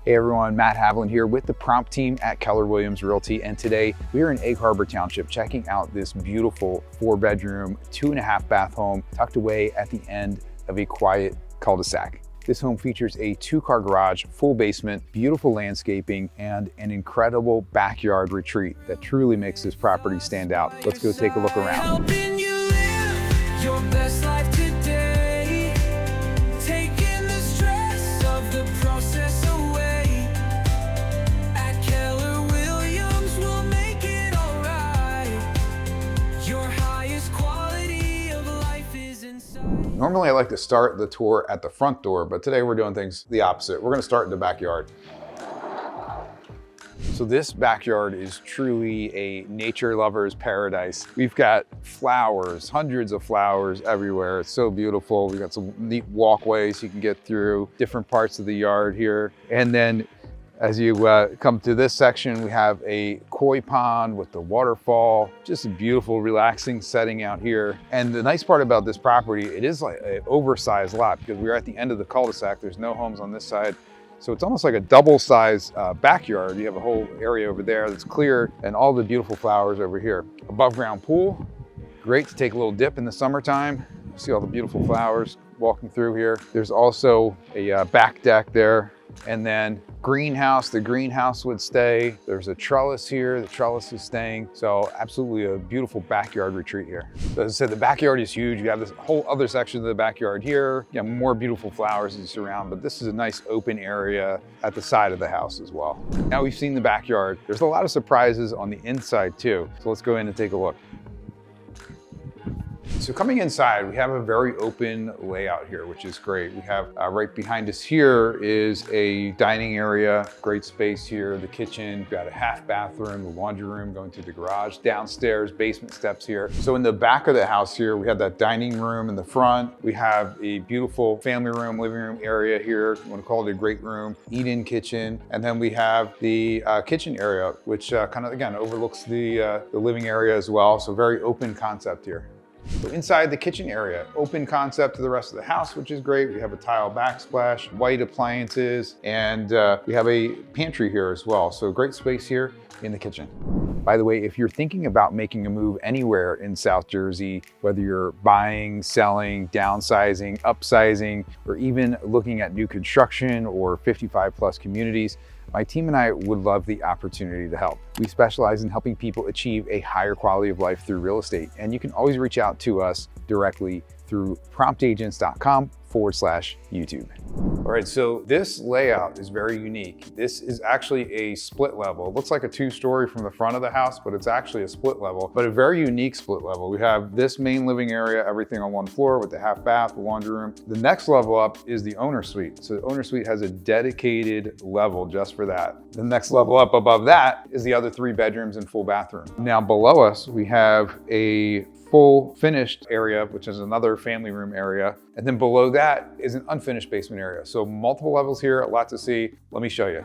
Hey everyone, Matt Haviland here with the prompt team at Keller Realty, and today we are in Egg Harbor Township checking out this beautiful 4-bedroom, 2.5 bath home tucked away at the end of a quiet cul-de-sac. This home features a 2-car garage, full basement, beautiful landscaping, and an incredible backyard retreat that truly makes this property stand out. Let's go take a look around. Normally I like to start the tour at the front door, but today we're doing things the opposite. We're gonna start in the backyard. So this backyard is truly a nature lover's paradise. We've got flowers, hundreds of flowers everywhere. It's so beautiful. We've got some neat walkways you can get through different parts of the yard here. And then as you come to this section, we have a koi pond with the waterfall, just a beautiful, relaxing setting out here. And the nice part about this property, it is like an oversized lot because we're at the end of the cul-de-sac. There's no homes on this side. So it's almost like a double-sized backyard. You have a whole area over there that's clear and all the beautiful flowers over here. Above ground pool, great to take a little dip in the summertime. See all the beautiful flowers walking through here. There's also a back deck there. And then greenhouse, the greenhouse would stay. There's a trellis here, the trellis is staying. So absolutely a beautiful backyard retreat here. So as I said, the backyard is huge. You have this whole other section of the backyard here. You have more beautiful flowers as you surround, but this is a nice open area at the side of the house as well. Now we've seen the backyard. There's a lot of surprises on the inside too. So let's go in and take a look. So coming inside, we have a very open layout here, which is great. We have right behind us here is a dining area, great space here, the kitchen, we've got a half bathroom, the laundry room going to the garage, downstairs, basement steps here. So in the back of the house here, we have that dining room in the front. We have a beautiful family room, living room area here. You want to call it a great room, eat-in kitchen. And then we have the kitchen area, which kind of, again, overlooks the living area as well. So very open concept here. So inside the kitchen area, open concept to the rest of the house, which is great. We have a tile backsplash, white appliances, and we have a pantry here as well. So great space here in the kitchen. By the way, if you're thinking about making a move anywhere in South Jersey, whether you're buying, selling, downsizing, upsizing, or even looking at new construction or 55+ communities, my team and I would love the opportunity to help. We specialize in helping people achieve a higher quality of life through real estate, and you can always reach out to us directly through promptagents.com/YouTube. All right, so this layout is very unique. This is actually a split level. It looks like a 2-story from the front of the house, but it's actually a split level, but a very unique split level. We have this main living area, everything on one floor with the half bath, the laundry room. The next level up is the owner suite. So the owner suite has a dedicated level just for that. The next level up above that is the other 3 bedrooms and full bathroom. Now below us, we have a full finished area, which is another family room area. And then below that is an unfinished basement area. So multiple levels here, a lot to see. Let me show you.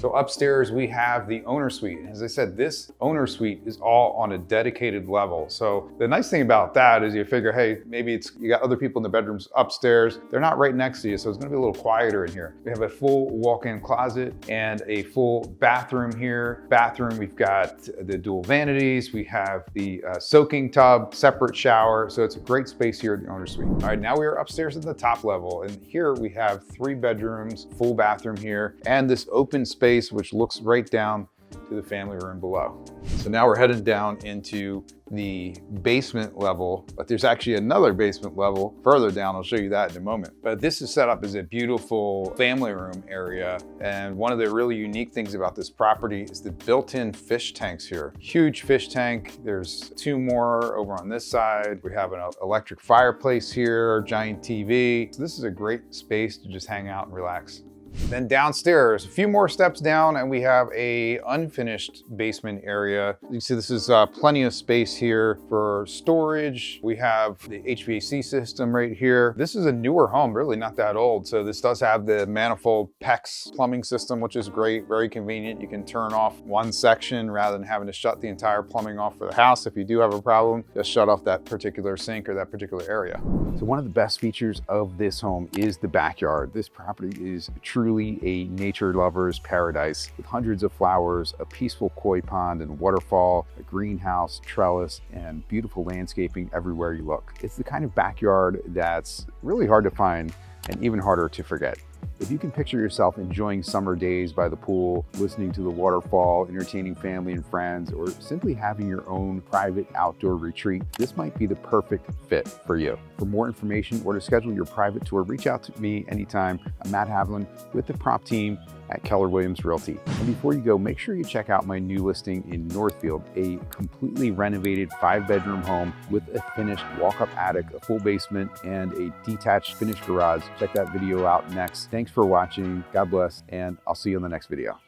So upstairs we have the owner suite. As I said, this owner suite is all on a dedicated level. So the nice thing about that is you figure, hey, maybe you got other people in the bedrooms upstairs. They're not right next to you, so it's gonna be a little quieter in here. We have a full walk-in closet and a full bathroom here. Bathroom, we've got the dual vanities. We have the soaking tub, separate shower. So it's a great space here at the owner suite. All right, now we are upstairs at the top level. And here we have 3 bedrooms, full bathroom here, and this open space which looks right down to the family room below. So now we're heading down into the basement level, but there's actually another basement level further down. I'll show you that in a moment. But this is set up as a beautiful family room area. And one of the really unique things about this property is the built-in fish tanks here. Huge fish tank. There's 2 more over on this side. We have an electric fireplace here, giant TV. So this is a great space to just hang out and relax. Then downstairs, a few more steps down, and we have a unfinished basement area. You can see this is plenty of space here for storage. We have the HVAC system right here. This is a newer home, really not that old. So this does have the manifold PEX plumbing system, which is great, very convenient. You can turn off one section rather than having to shut the entire plumbing off for the house. If you do have a problem, just shut off that particular sink or that particular area. So one of the best features of this home is the backyard. This property is truly truly a nature lover's paradise with hundreds of flowers, a peaceful koi pond and waterfall, a greenhouse, trellis, and beautiful landscaping everywhere you look. It's the kind of backyard that's really hard to find and even harder to forget. If you can picture yourself enjoying summer days by the pool, listening to the waterfall, entertaining family and friends, or simply having your own private outdoor retreat, this might be the perfect fit for you. For more information or to schedule your private tour, reach out to me anytime. I'm Matt Haviland with the prop team at Keller Williams Realty. And before you go, make sure you check out my new listing in Northfield, a completely renovated 5-bedroom home with a finished walk-up attic, a full basement, and a detached finished garage. Check that video out next. Thanks for watching. God bless, and I'll see you in the next video.